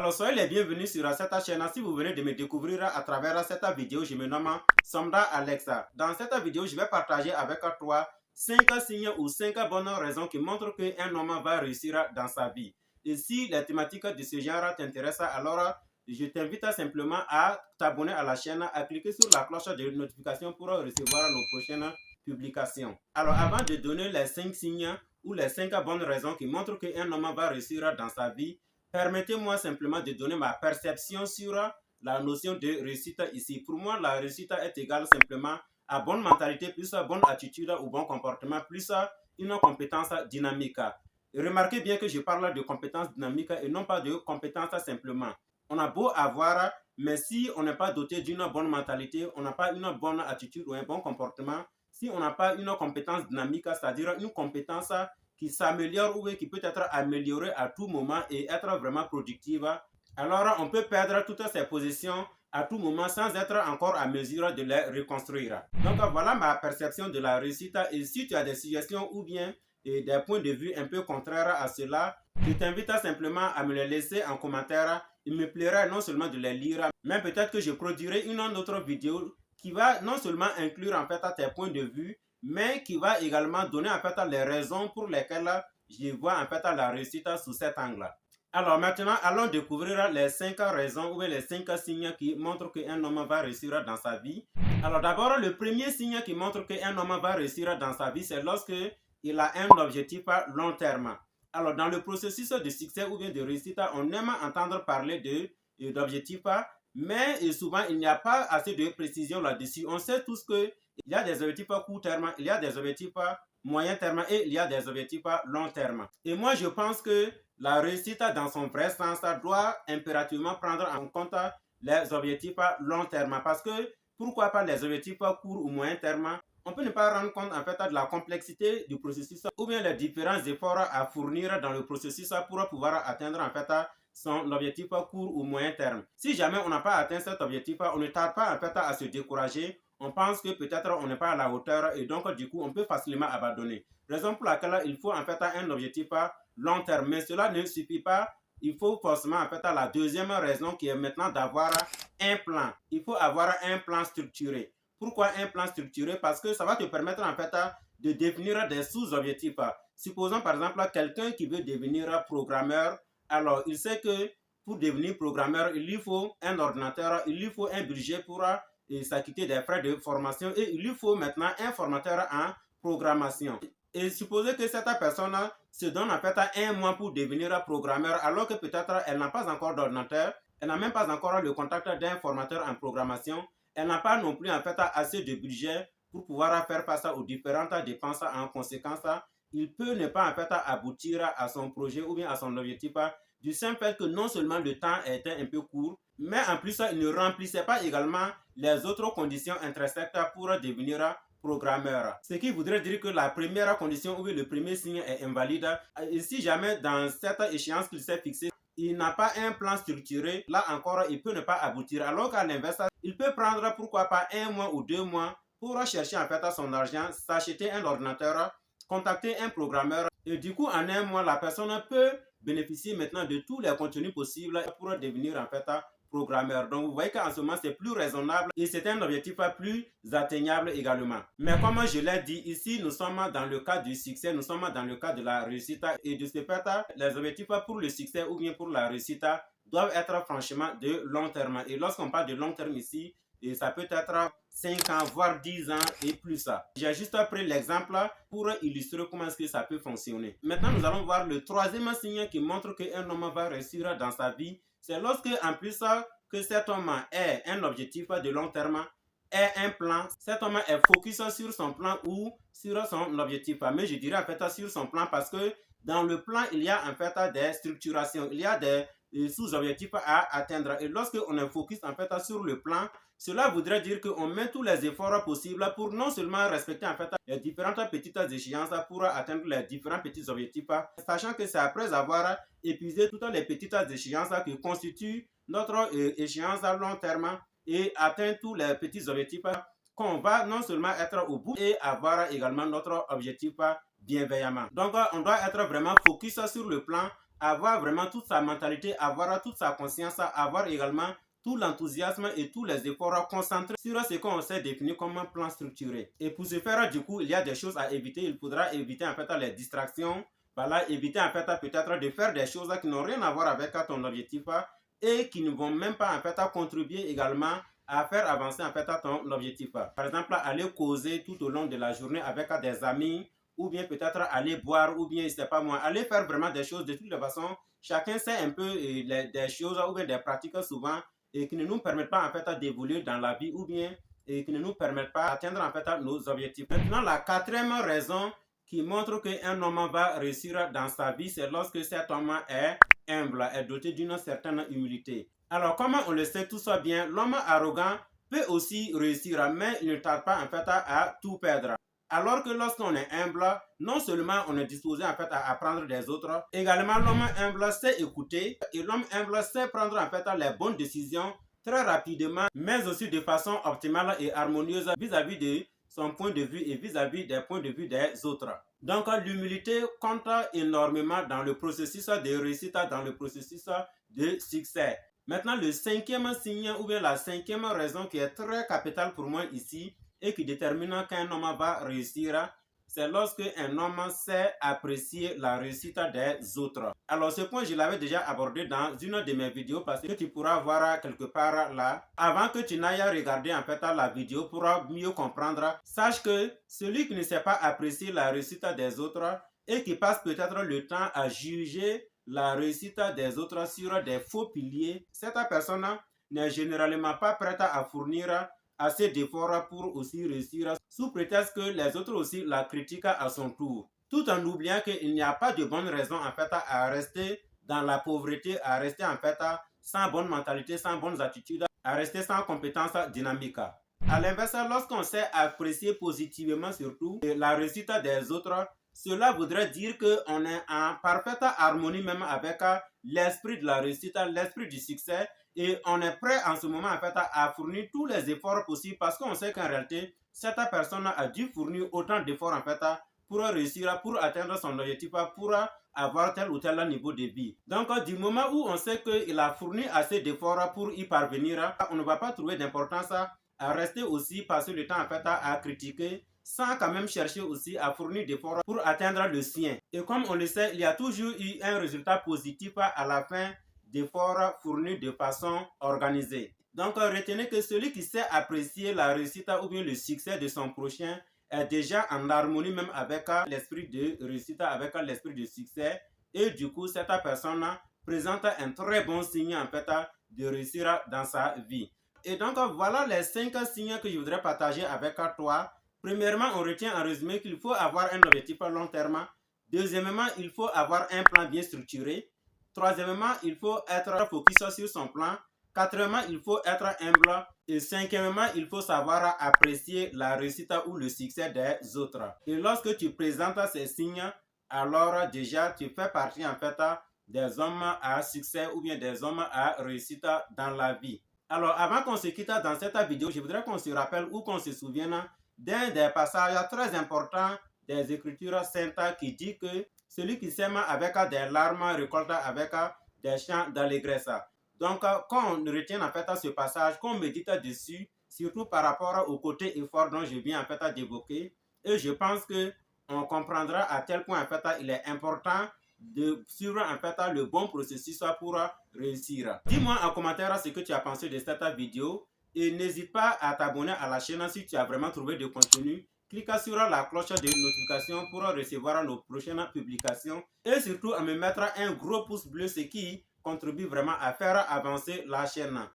Alors, soyez les bienvenus sur cette chaîne. Si vous venez de me découvrir à travers cette vidéo, je me nomme Samda Alexa. Dans cette vidéo, je vais partager avec toi 5 signes ou 5 bonnes raisons qui montrent qu'un homme va réussir dans sa vie. Et si les thématiques de ce genre t'intéressent, alors je t'invite simplement à t'abonner à la chaîne, à cliquer sur la cloche de notification pour recevoir nos prochaines publications. Alors, avant de donner les 5 signes ou les 5 bonnes raisons qui montrent qu'un homme va réussir dans sa vie, permettez-moi simplement de donner ma perception sur la notion de réussite ici. Pour moi, la réussite est égale simplement à bonne mentalité, plus bonne attitude ou bon comportement, plus une compétence dynamique. Et remarquez bien que je parle de compétences dynamiques et non pas de compétences simplement. On a beau avoir, mais si on n'est pas doté d'une bonne mentalité, on n'a pas une bonne attitude ou un bon comportement, si on n'a pas une compétence dynamique, c'est-à-dire une compétence qui s'améliore ou qui peut être améliorée à tout moment et être vraiment productive, alors on peut perdre toutes ces positions à tout moment sans être encore à mesure de les reconstruire. Donc voilà ma perception de la réussite. Et si tu as des suggestions ou bien des points de vue un peu contraires à cela, je t'invite simplement à me les laisser en commentaire. Il me plairait non seulement de les lire, mais peut-être que je produirai une autre vidéo qui va non seulement inclure en fait tes points de vue, mais qui va également donner en fait les raisons pour lesquelles je vois en fait la réussite sous cet angle. Alors maintenant, allons découvrir les 5 raisons ou les 5 signes qui montrent qu'un homme va réussir dans sa vie. Alors d'abord, le premier signe qui montre qu'un homme va réussir dans sa vie, c'est lorsque il a un objectif à long terme. Alors dans le processus de succès ou bien de réussite, on aime entendre parler d'objectifs, mais souvent il n'y a pas assez de précision là-dessus. On sait tous qu'il y a des objectifs à court terme, il y a des objectifs à moyen terme et il y a des objectifs à long terme. Et moi je pense que la réussite dans son vrai sens doit impérativement prendre en compte les objectifs à long terme. Parce que pourquoi pas les objectifs à court ou moyen terme? On peut ne pas rendre compte en fait de la complexité du processus ou bien les différents efforts à fournir dans le processus pour pouvoir atteindre en fait son objectif à court ou moyen terme. Si jamais on n'a pas atteint cet objectif, on ne tarde pas en fait à se décourager. On pense que peut-être on n'est pas à la hauteur et donc du coup on peut facilement abandonner. Raison pour laquelle il faut en fait un objectif à long terme. Mais cela ne suffit pas. Il faut forcément en fait la deuxième raison qui est maintenant d'avoir un plan. Il faut avoir un plan structuré. Pourquoi un plan structuré? Parce que ça va te permettre en fait de définir des sous-objectifs. Supposons par exemple quelqu'un qui veut devenir programmeur. Alors il sait que pour devenir programmeur, il lui faut un ordinateur, il lui faut un budget pour s'acquitter des frais de formation et il lui faut maintenant un formateur en programmation. Et supposez que cette personne se donne en fait un mois pour devenir programmeur alors que peut-être elle n'a pas encore d'ordinateur, elle n'a même pas encore le contact d'un formateur en programmation, elle n'a pas non plus en fait assez de budget pour pouvoir faire face aux différentes dépenses. En conséquence, il peut ne pas en fait aboutir à son projet ou bien à son objectif du simple fait que non seulement le temps était un peu court, mais en plus il ne remplissait pas également les autres conditions intrinsèques pour devenir programmeur. Ce qui voudrait dire que la première condition ou le premier signe est invalide. Et si jamais dans cette échéance qu'il s'est fixée, il n'a pas un plan structuré, là encore, il peut ne pas aboutir. Alors qu'à l'inverse, il peut prendre pourquoi pas un mois ou 2 mois pour chercher en fait son argent, s'acheter un ordinateur, contacter un programmeur. Et du coup, en un mois, la personne peut bénéficier maintenant de tous les contenus possibles pour devenir en fait programmeur. Donc vous voyez qu'en ce moment c'est plus raisonnable et c'est un objectif plus atteignable également. Mais comme je l'ai dit ici, nous sommes dans le cas du succès, nous sommes dans le cas de la réussite et de ce fait, les objectifs pour le succès ou bien pour la réussite doivent être franchement de long terme. Et lorsqu'on parle de long terme ici, et ça peut être 5 ans, voire 10 ans et plus. J'ai juste pris l'exemple pour illustrer comment est-ce que ça peut fonctionner. Maintenant, nous allons voir le troisième signe qui montre qu'un homme va réussir dans sa vie. C'est lorsque, en plus que cet homme ait un objectif de long terme, ait un plan, cet homme est focus sur son plan ou sur son objectif. Mais je dirais en fait sur son plan parce que dans le plan, il y a en fait des structurations, il y a des sous-objectifs à atteindre. Et lorsque on est focus en fait sur le plan, cela voudrait dire qu'on met tous les efforts possibles pour non seulement respecter en fait les différentes petites échéances pour atteindre les différents petits objectifs, sachant que c'est après avoir épuisé toutes les petites échéances qui constituent notre échéance à long terme et atteindre tous les petits objectifs qu'on va non seulement être au bout et avoir également notre objectif bienveillamment. Donc on doit être vraiment focus sur le plan avoir vraiment toute sa mentalité, avoir toute sa conscience, avoir également tout l'enthousiasme et tous les efforts concentrés sur ce qu'on sait définir comme un plan structuré. Et pour ce faire, du coup, il y a des choses à éviter. Il faudra éviter en fait les distractions. Voilà, éviter en fait peut-être de faire des choses qui n'ont rien à voir avec ton objectif et qui ne vont même pas en fait contribuer également à faire avancer en fait ton objectif. Par exemple, aller causer tout au long de la journée avec des amis, ou bien peut-être aller boire, ou bien, je sais pas moi, aller faire vraiment des choses de toutes les façons. Chacun sait un peu des choses ou bien des pratiques souvent et qui ne nous permettent pas en fait d'évoluer dans la vie ou bien et qui ne nous permettent pas d'atteindre en fait nos objectifs. Maintenant, la quatrième raison qui montre qu'un homme va réussir dans sa vie, c'est lorsque cet homme est humble, est doté d'une certaine humilité. Alors, comme on le sait tous bien, l'homme arrogant peut aussi réussir, mais il ne tarde pas en fait à tout perdre. Alors que lorsqu'on est humble, non seulement on est disposé en fait à apprendre des autres, également l'homme humble sait écouter et l'homme humble sait prendre en fait les bonnes décisions très rapidement, mais aussi de façon optimale et harmonieuse vis-à-vis de son point de vue et vis-à-vis des points de vue des autres. Donc l'humilité compte énormément dans le processus de réussite, dans le processus de succès. Maintenant, le cinquième signe ou bien la cinquième raison qui est très capitale pour moi ici et qui détermine qu'un homme va réussir, c'est lorsque un homme sait apprécier la réussite des autres. Alors ce point, je l'avais déjà abordé dans une de mes vidéos parce que tu pourras voir quelque part là. Avant que tu n'ailles regarder en fait la vidéo pour mieux comprendre, sache que celui qui ne sait pas apprécier la réussite des autres et qui passe peut-être le temps à juger la réussite des autres sur des faux piliers, cette personne n'est généralement pas prête à fournir assez d'efforts pour aussi réussir sous prétexte que les autres aussi la critiquent à son tour. Tout en oubliant qu'il n'y a pas de bonne raison en fait à rester dans la pauvreté, à rester en fait sans bonne mentalité, sans bonnes attitudes, à rester sans compétences dynamiques. À l'inverse, lorsqu'on sait apprécier positivement surtout la réussite des autres, cela voudrait dire qu'on est en parfaite harmonie même avec l'esprit de la réussite, l'esprit du succès et on est prêt en ce moment en fait à fournir tous les efforts possibles parce qu'on sait qu'en réalité, cette personne a dû fournir autant d'efforts en fait pour réussir, pour atteindre son objectif, pour avoir tel ou tel niveau de vie. Donc du moment où on sait qu'il a fourni assez d'efforts pour y parvenir, on ne va pas trouver d'importance à rester aussi passer le temps en fait à critiquer sans quand même chercher aussi à fournir d'efforts pour atteindre le sien. Et comme on le sait, il y a toujours eu un résultat positif à la fin d'efforts fournis de façon organisée. Donc retenez que celui qui sait apprécier la réussite ou bien le succès de son prochain est déjà en harmonie même avec l'esprit de réussite, avec l'esprit de succès. Et du coup, cette personne présente un très bon signe en fait de réussir dans sa vie. Et donc voilà les 5 signes que je voudrais partager avec toi. Premièrement, on retient en résumé qu'il faut avoir un objectif à long terme. Deuxièmement, il faut avoir un plan bien structuré. Troisièmement, il faut être focus sur son plan. Quatrièmement, il faut être humble. Et cinquièmement, il faut savoir apprécier la réussite ou le succès des autres. Et lorsque tu présentes ces signes, alors déjà tu fais partie en fait des hommes à succès ou bien des hommes à réussite dans la vie. Alors avant qu'on se quitte dans cette vidéo, je voudrais qu'on se rappelle ou qu'on se souvienne d'un des passages très importants des Écritures saintes qui dit que celui qui sème avec des larmes récolte avec des chants d'allégresse. Donc, quand on retient en fait ce passage, qu'on médite dessus, surtout par rapport au côté effort dont je viens en fait d'évoquer, et je pense que on comprendra à tel point en fait il est important de suivre en fait le bon processus pour réussir. Dis-moi en commentaire ce que tu as pensé de cette vidéo et n'hésite pas à t'abonner à la chaîne si tu as vraiment trouvé du contenu. Clique sur la cloche de notification pour recevoir nos prochaines publications et surtout à me mettre un gros pouce bleu, ce qui contribue vraiment à faire avancer la chaîne.